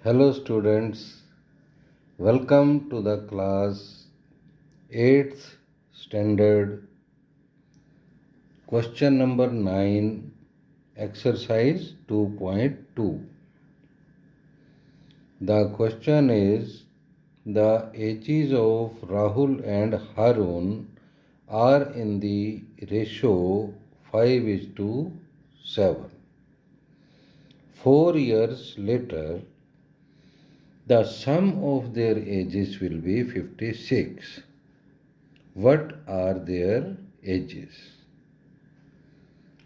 Hello students, welcome to the class 8th standard question number 9 exercise 2.2. The question is the ages of Rahul and Harun are in the ratio 5:7. 4 years later, the sum of their ages will be 56. What are their ages?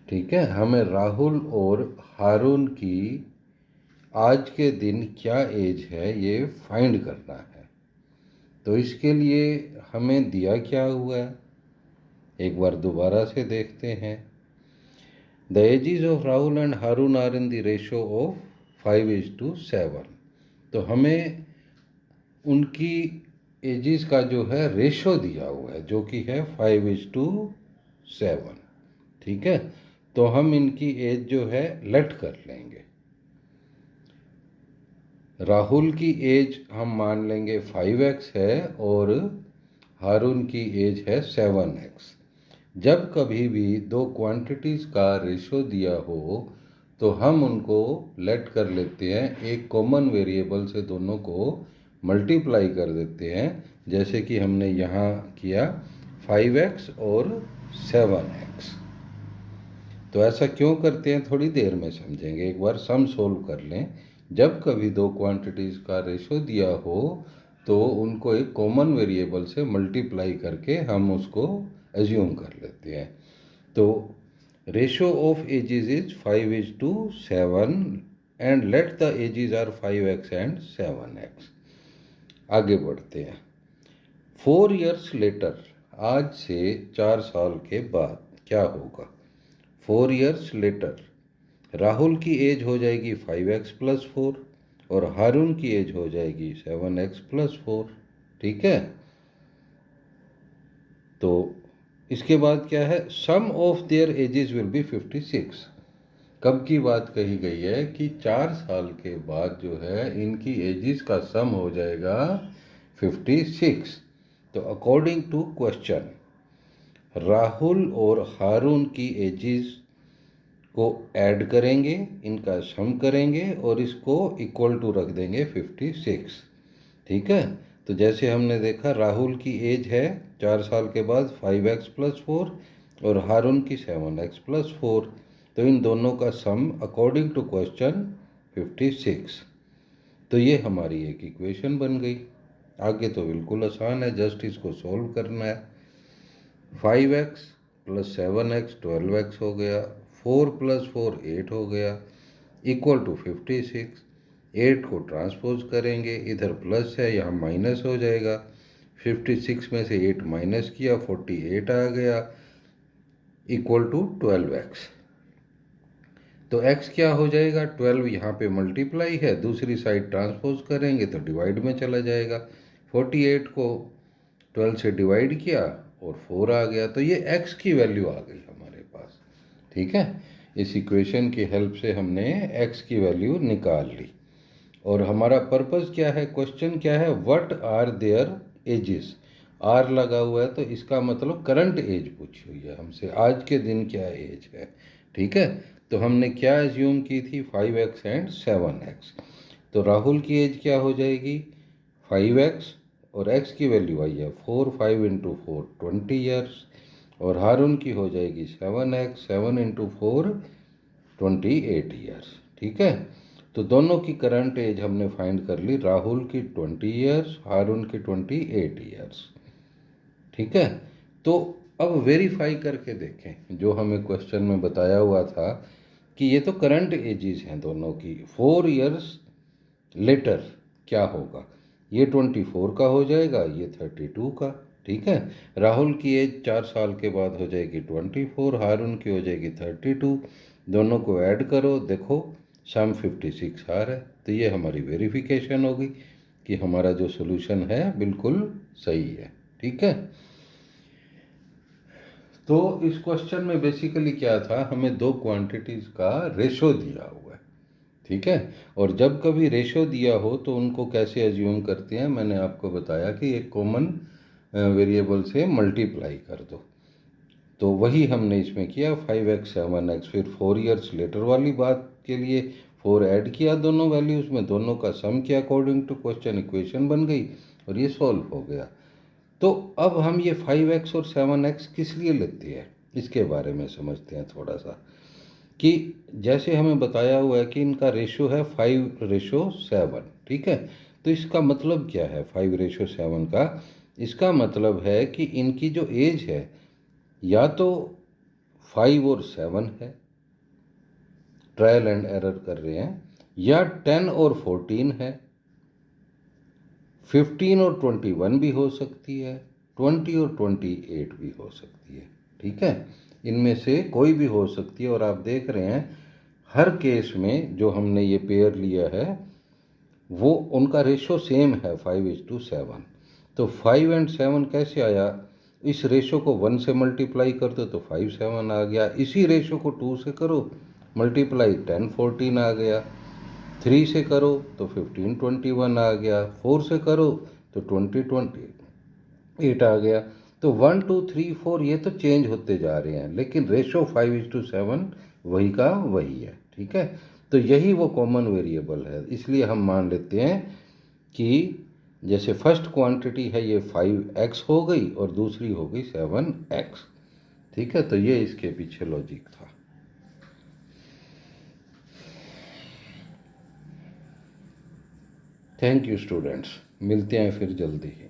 ठीक है, हमें राहुल और हारून की आज के दिन क्या as है ये फाइंड करना है। तो इसके लिए हमें दिया क्या हुआ है, एक बार दोबारा से देखते हैं। The ages of Rahul and Haroon are in the ratio of 5:7। तो हमें उनकी एजेस का जो है रेशो दिया हुआ है, जो कि है 5:7। ठीक है, तो हम इनकी एज जो है लेट कर लेंगे। राहुल की एज हम मान लेंगे 5x है और हारून की एज है 7x। जब कभी भी दो क्वांटिटीज़ का रेशो दिया हो तो हम उनको लेट कर लेते हैं, एक कॉमन वेरिएबल से दोनों को मल्टीप्लाई कर देते हैं, जैसे कि हमने यहाँ किया 5x और 7x। तो ऐसा क्यों करते हैं थोड़ी देर में समझेंगे, एक बार सम सोल्व कर लें। जब कभी दो क्वांटिटीज़ का रेशो दिया हो तो उनको एक कॉमन वेरिएबल से मल्टीप्लाई करके हम उसको एज्यूम कर लेते हैं। तो ratio of ages is 5:7 and let the ages are 5x and 7x। आगे बढ़ते हैं। 4 years लेटर, आज से 4 साल के बाद क्या होगा। 4 years लेटर राहुल की एज हो जाएगी 5x+4 और हारून की एज हो जाएगी 7x+4। ठीक है, तो इसके बाद क्या है, sum of their ages will be 56। कब की बात कही गई है कि 4 साल के बाद जो है इनकी एजेस का सम हो जाएगा 56। तो अकॉर्डिंग टू क्वेश्चन राहुल और हारून की एजेस को ऐड करेंगे, इनका सम करेंगे और इसको इक्वल टू रख देंगे 56। ठीक है, तो जैसे हमने देखा राहुल की एज है 4 साल के बाद 5x+4 और हारून की 7x+4। तो इन दोनों का सम अकॉर्डिंग टू क्वेश्चन 56। तो ये हमारी एक इक्वेशन बन गई। आगे तो बिल्कुल आसान है, जस्ट इसको सॉल्व करना है। 5x + 7x 12x हो गया, 4 + 4 8 हो गया, इक्वल टू 56। 8 को ट्रांसपोज करेंगे, इधर प्लस है यहाँ माइनस हो जाएगा। 56 में से 8 माइनस किया 48 आ गया, इक्वल टू 12x। तो x क्या हो जाएगा, 12 यहाँ पे मल्टीप्लाई है, दूसरी साइड ट्रांसपोज करेंगे तो डिवाइड में चला जाएगा। 48 को 12 से डिवाइड किया और 4 आ गया, तो ये x की वैल्यू आ गई हमारे पास। ठीक है, इस इक्वेशन की हेल्प से हमने x की वैल्यू निकाल ली। और हमारा पर्पस क्या है, क्वेश्चन क्या है, व्हाट आर देयर एजेस। आर लगा हुआ है तो इसका मतलब करंट एज पूछी हुई है हमसे, आज के दिन क्या एज है। ठीक है, तो हमने क्या एज्यूम की थी, 5x एंड 7x। तो राहुल की एज क्या हो जाएगी 5x और x की वैल्यू आई है 4, 5 × 4 20 ईयर्स, और हारून की हो जाएगी 7x, 7 × 4 28 ईयर्स। ठीक है, तो दोनों की करंट एज हमने फाइंड कर ली, राहुल की 20 ईयर्स, हारून की 28 ईयर्स। ठीक है, तो अब वेरीफाई करके देखें जो हमें क्वेश्चन में बताया हुआ था कि ये तो करंट एजेस हैं दोनों की। 4 years लेटर क्या होगा, ये 24 का हो जाएगा, ये 32 का। ठीक है, राहुल की एज 4 साल के बाद हो जाएगी 24, हारून की हो जाएगी 32। दोनों को ऐड करो, देखो सम 56 आ रहा है। तो ये हमारी वेरिफिकेशन होगी कि हमारा जो सोल्यूशन है बिल्कुल सही है। ठीक है, तो इस क्वेश्चन में बेसिकली क्या था, हमें दो क्वांटिटीज़ का रेशो दिया हुआ है। ठीक है। और जब कभी रेशो दिया हो तो उनको कैसे एज्यूम करते हैं, मैंने आपको बताया कि एक कॉमन वेरिएबल से मल्टीप्लाई कर दो। तो वही हमने इसमें किया, 5x 7x, फिर 4 ईयर्स लेटर वाली बात के लिए 4 ऐड किया दोनों वैल्यूज़ में, दोनों का सम किया अकॉर्डिंग टू क्वेश्चन, इक्वेशन बन गई और ये सॉल्व हो गया। तो अब हम ये 5x और 7x किस लिए लेते हैं इसके बारे में समझते हैं थोड़ा सा। कि जैसे हमें बताया हुआ है कि इनका रेशो है 5:7, ठीक है। तो इसका मतलब क्या है 5:7 का? इसका मतलब है कि इनकी जो एज है या तो 5 और 7 है, ट्रायल एंड एरर कर रहे हैं, या 10 और 14 है, 15 और 21 भी हो सकती है, 20 और 28 भी हो सकती है, ठीक है। इनमें से कोई भी हो सकती है। और आप देख रहे हैं हर केस में जो हमने ये पेयर लिया है वो उनका रेशो सेम है 5:7। तो 5 एंड 7 कैसे आया? इस रेशो को 1 से मल्टीप्लाई कर दो तो 5 7 आ गया, इसी रेशो को 2 से करो मल्टीप्लाई 10 14 आ गया, 3 से करो तो 15 21 आ गया, 4 से करो तो 20 28 आ गया। तो 1 2 3 4 ये तो चेंज होते जा रहे हैं, लेकिन रेशो 5:7 वही का वही है, ठीक है। तो यही वो कॉमन वेरिएबल है, इसलिए हम मान लेते हैं कि जैसे फर्स्ट क्वांटिटी है ये 5x हो गई और दूसरी हो गई 7x, ठीक है। तो ये इसके पीछे लॉजिक था। थैंक यू स्टूडेंट्स, मिलते हैं फिर जल्दी ही।